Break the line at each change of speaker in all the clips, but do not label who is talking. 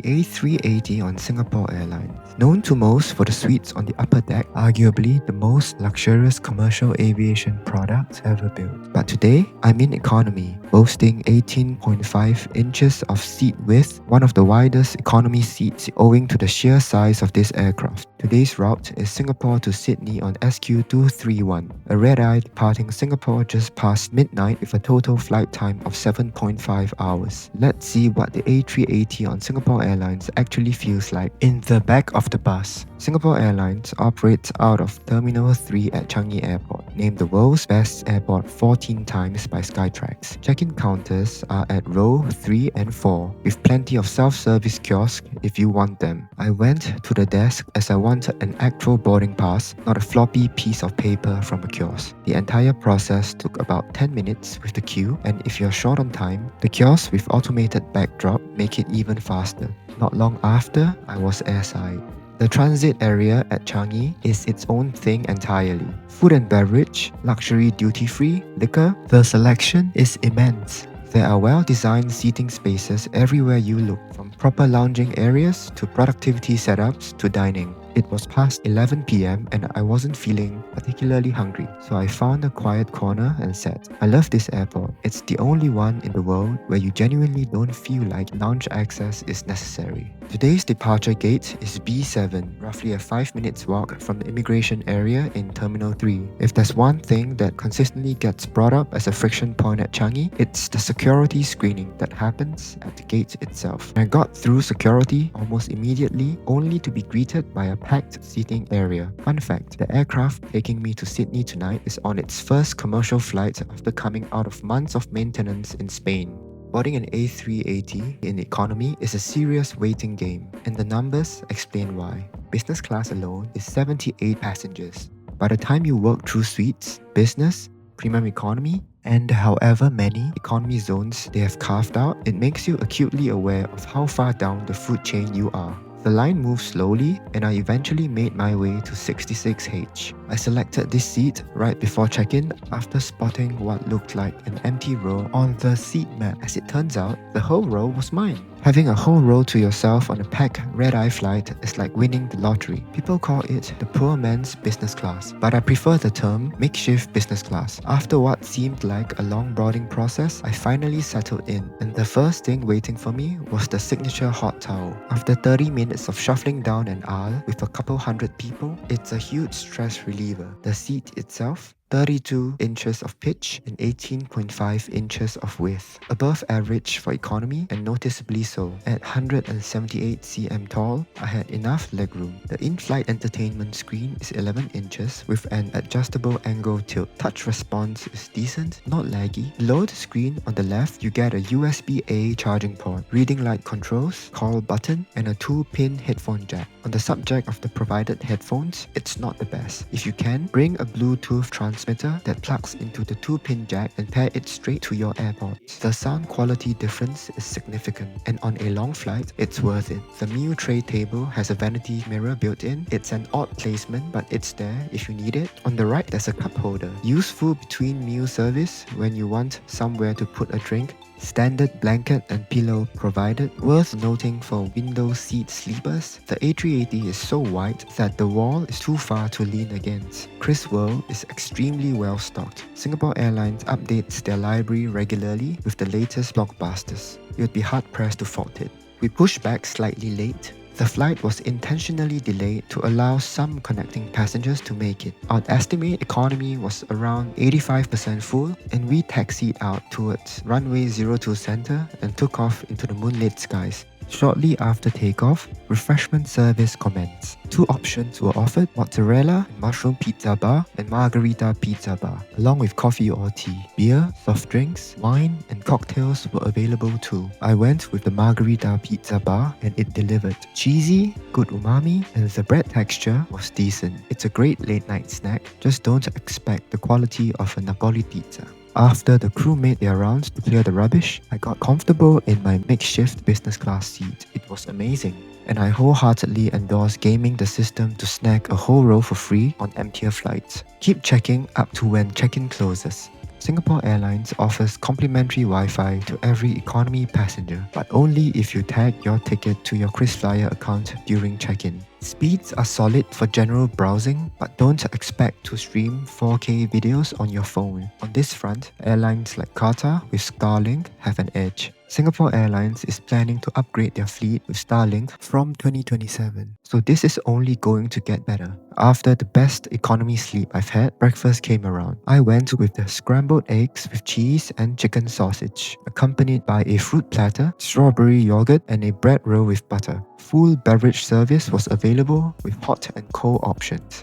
A380 on Singapore Airlines. Known to most for the suites on the upper deck, arguably the most luxurious commercial aviation product ever built. But today, I'm in economy, boasting 18.5 inches of seat width, one of the widest economy seats owing to the sheer size of this aircraft. Today's route is Singapore to Sydney on SQ231, a red-eye departing Singapore just past midnight with a total flight time of 7.5 hours. Let's see what the A380 on Singapore Airlines actually feels like in the back of the bus. Singapore Airlines operates out of Terminal 3 at Changi Airport, named the world's best airport 14 times by Skytrax. Check-in counters are at row 3 and 4, with plenty of self-service kiosks if you want them. I went to the desk as I wanted an actual boarding pass, not a floppy piece of paper from a kiosk. The entire process took about 10 minutes with the queue, and if you're short on time, the kiosks with automated backdrop make it even faster. Not long after, I was airside. The transit area at Changi is its own thing entirely. Food and beverage, luxury duty-free, liquor, the selection is immense. There are well-designed seating spaces everywhere you look, from proper lounging areas to productivity setups to dining. It was past 11 PM and I wasn't feeling particularly hungry, so I found a quiet corner and sat. I love this airport. It's the only one in the world where you genuinely don't feel like lounge access is necessary. Today's departure gate is B7, roughly a 5 minutes walk from the immigration area in Terminal 3. If there's one thing that consistently gets brought up as a friction point at Changi, it's the security screening that happens at the gate itself. I got through security almost immediately, only to be greeted by a packed seating area. Fun fact, the aircraft taking me to Sydney tonight is on its first commercial flight after coming out of months of maintenance in Spain. Boarding an A380 in economy is a serious waiting game, and the numbers explain why. Business class alone is 78 passengers. By the time you work through suites, business, premium economy, and however many economy zones they have carved out, it makes you acutely aware of how far down the food chain you are. The line moved slowly, and I eventually made my way to 66H. I selected this seat right before check-in after spotting what looked like an empty row on the seat map. As it turns out, the whole row was mine. Having a whole row to yourself on a packed red-eye flight is like winning the lottery. People call it the poor man's business class, but I prefer the term makeshift business class. After what seemed like a long boarding process, I finally settled in, and the first thing waiting for me was the signature hot towel. After 30 minutes of shuffling down an aisle with a couple hundred people, it's a huge stress reliever. The seat itself, 32 inches of pitch and 18.5 inches of width. Above average for economy and noticeably so. At 178 cm tall, I had enough legroom. The in-flight entertainment screen is 11 inches with an adjustable angle tilt. Touch response is decent, not laggy. Below the screen on the left, you get a USB-A charging port, reading light controls, call button, and a 2-pin headphone jack. On the subject of the provided headphones, it's not the best. If you can, bring a Bluetooth transmitter that plugs into the 2-pin jack and pair it straight to your AirPods. The sound quality difference is significant, and on a long flight, it's worth it. The meal tray table has a vanity mirror built in. It's an odd placement, but it's there if you need it. On the right, there's a cup holder, useful between meal service when you want somewhere to put a drink. Standard blanket and pillow provided. Worth noting for window seat sleepers, the A380 is so wide that the wall is too far to lean against. KrisWorld is extremely well stocked. Singapore Airlines updates their library regularly with the latest blockbusters. You'd be hard-pressed to fault it. We pushed back slightly late. The flight was intentionally delayed to allow some connecting passengers to make it. I'd estimate economy was around 85% full, and we taxied out towards runway 02 center and took off into the moonlit skies. Shortly after takeoff, refreshment service commenced. 2 options were offered: mozzarella and mushroom pizza bar and margarita pizza bar, along with coffee or tea. Beer, soft drinks, wine, and cocktails were available too. I went with the margarita pizza bar and it delivered. Cheesy, good umami, and the bread texture was decent. It's a great late night snack, just don't expect the quality of a Napoli pizza. After the crew made their rounds to clear the rubbish, I got comfortable in my makeshift business class seat. It was amazing, and I wholeheartedly endorse gaming the system to snag a whole row for free on emptier flights. Keep checking up to when check-in closes. Singapore Airlines offers complimentary Wi-Fi to every economy passenger, but only if you tag your ticket to your KrisFlyer account during check-in. Speeds are solid for general browsing, but don't expect to stream 4K videos on your phone. On this front, airlines like Qatar with Starlink have an edge. Singapore Airlines is planning to upgrade their fleet with Starlink from 2027. So this is only going to get better. After the best economy sleep I've had, breakfast came around. I went with the scrambled eggs with cheese and chicken sausage, accompanied by a fruit platter, strawberry yogurt, and a bread roll with butter. Full beverage service was available with hot and cold options.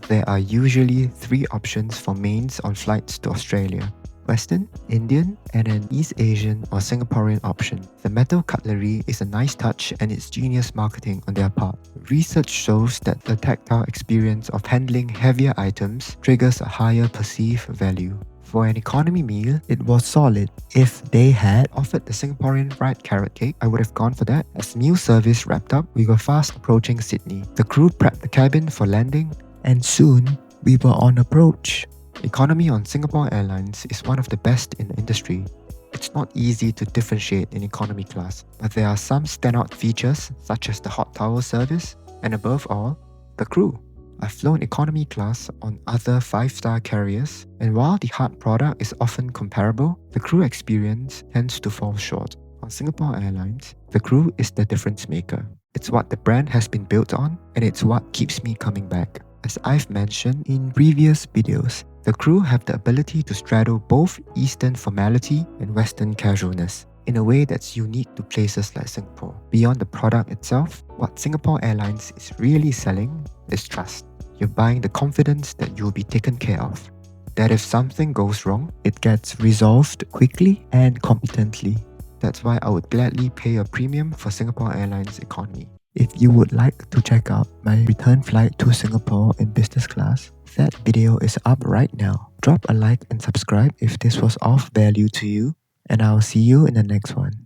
There are usually 3 options for mains on flights to Australia: Western, Indian, and an East Asian or Singaporean option. The metal cutlery is a nice touch and it's genius marketing on their part. Research shows that the tactile experience of handling heavier items triggers a higher perceived value. For an economy meal, it was solid. If they had offered the Singaporean fried carrot cake, I would have gone for that. As meal service wrapped up, we were fast approaching Sydney. The crew prepped the cabin for landing, and soon we were on approach. Economy on Singapore Airlines is one of the best in the industry. It's not easy to differentiate in economy class, but there are some standout features such as the hot towel service, and above all, the crew. I've flown economy class on other 5-star carriers, and while the hard product is often comparable, the crew experience tends to fall short. On Singapore Airlines, the crew is the difference maker. It's what the brand has been built on, and it's what keeps me coming back. As I've mentioned in previous videos, the crew have the ability to straddle both Eastern formality and Western casualness in a way that's unique to places like Singapore. Beyond the product itself, what Singapore Airlines is really selling is trust. You're buying the confidence that you'll be taken care of, that if something goes wrong, it gets resolved quickly and competently. That's why I would gladly pay a premium for Singapore Airlines Economy. If you would like to check out my return flight to Singapore in business class, that video is up right now. Drop a like and subscribe if this was of value to you, and I'll see you in the next one.